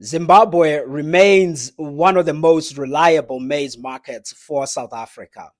Zimbabwe remains one of the most reliable maize markets for South Africa.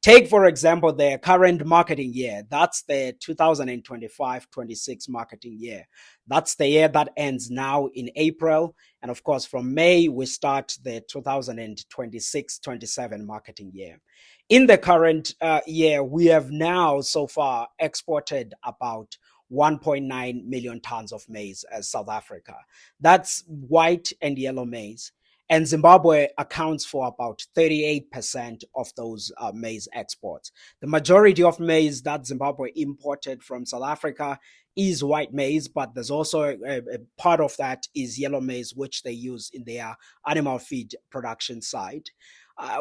Take, for example, their current marketing year. That's the 2025-26 marketing year. That's the year that ends now in April. And of course, from May, we start the 2026-27 marketing year. In the current year, we have now so far exported about 1.9 million tons of maize as South Africa. That's white and yellow maize. And Zimbabwe accounts for about 38% of those maize exports. The majority of maize that Zimbabwe imported from South Africa is white maize, but there's also a part of that is yellow maize, which they use in their animal feed production side.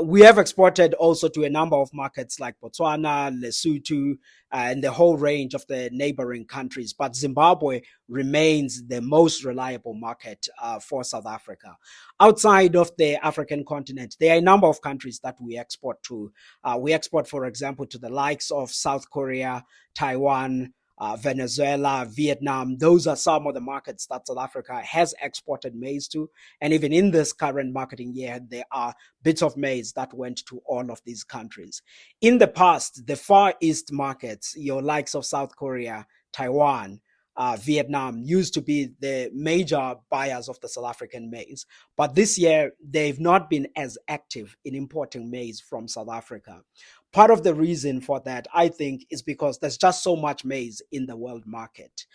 We have exported also to a number of markets like Botswana, Lesotho, and the whole range of the neighboring countries. But Zimbabwe remains the most reliable market for South Africa. Outside of the African continent, there are a number of countries that we export to. We export, for example, to the likes of South Korea, Taiwan, Venezuela, Vietnam. Those are some of the markets that South Africa has exported maize to. And even in this current marketing year, there are bits of maize that went to all of these countries. In the past, the Far East markets, your likes of South Korea, Taiwan, Vietnam used to be the major buyers of the South African maize. But this year, they've not been as active in importing maize from South Africa. Part of the reason for that, I think, is because there's just so much maize in the world market.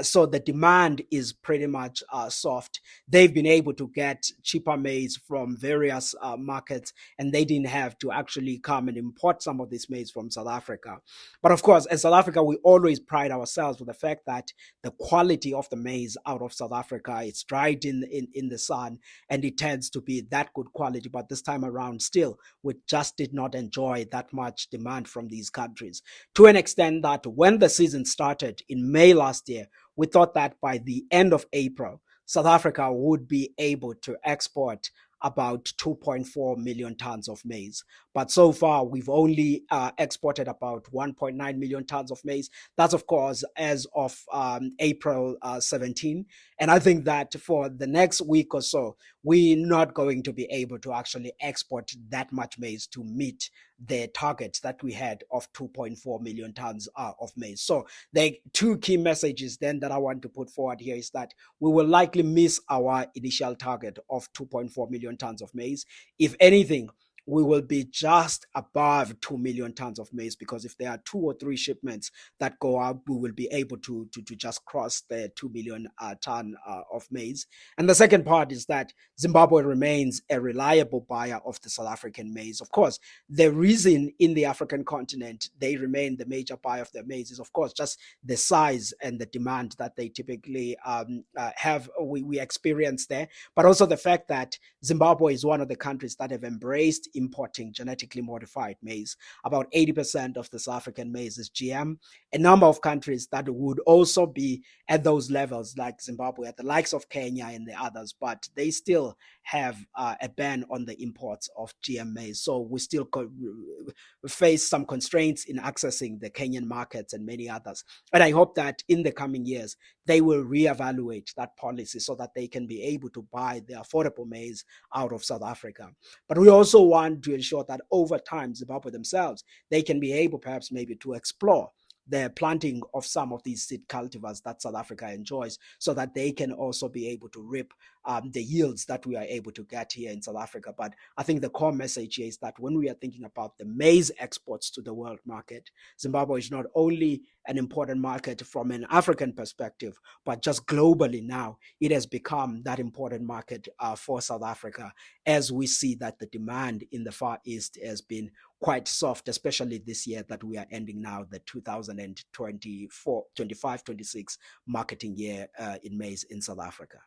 So the demand is pretty much soft. They've been able to get cheaper maize from various markets, and they didn't have to actually come and import some of this maize from South Africa. But of course, as South Africa, we always pride ourselves with the fact that the quality of the maize out of South Africa is dried in the sun, and it tends to be that good quality. But this time around, still, we just did not enjoy that much demand from these countries, to an extent that when the season started in May last year, we thought that by the end of April, South Africa would be able to export about 2.4 million tons of maize. But so far, we've only exported about 1.9 million tons of maize. That's, of course, as of April 17. And I think that for the next week or so, we're not going to be able to actually export that much maize to meet the target that we had of 2.4 million tons of maize. So the two key messages then that I want to put forward here is that we will likely miss our initial target of 2.4 million tons of maize. If anything, we will be just above 2 million tons of maize, because if there are 2 or 3 shipments that go out, we will be able to just cross the 2 million ton of maize. And the second part is that Zimbabwe remains a reliable buyer of the South African maize. Of course, the reason in the African continent they remain the major buyer of their maize is, of course, just the size and the demand that they typically have, we experience there, but also the fact that Zimbabwe is one of the countries that have embraced importing genetically modified maize. About 80% of the South African maize is GM. A number of countries that would also be at those levels, like Zimbabwe, at the likes of Kenya and the others, but they still have a ban on the imports of GM maize. So we still face some constraints in accessing the Kenyan markets and many others. And I hope that in the coming years, they will reevaluate that policy so that they can be able to buy the affordable maize out of South Africa. But we also want to ensure that over time, Zimbabwe themselves, they can be able perhaps maybe to explore the planting of some of these seed cultivars that South Africa enjoys, so that they can also be able to reap the yields that we are able to get here in South Africa. But I think the core message here is that when we are thinking about the maize exports to the world market, Zimbabwe is not only an important market from an African perspective, but just globally now, it has become that important market for South Africa, as we see that the demand in the Far East has been quite soft, especially this year that we are ending now, the 2024, 25, 26 marketing year in maize in South Africa.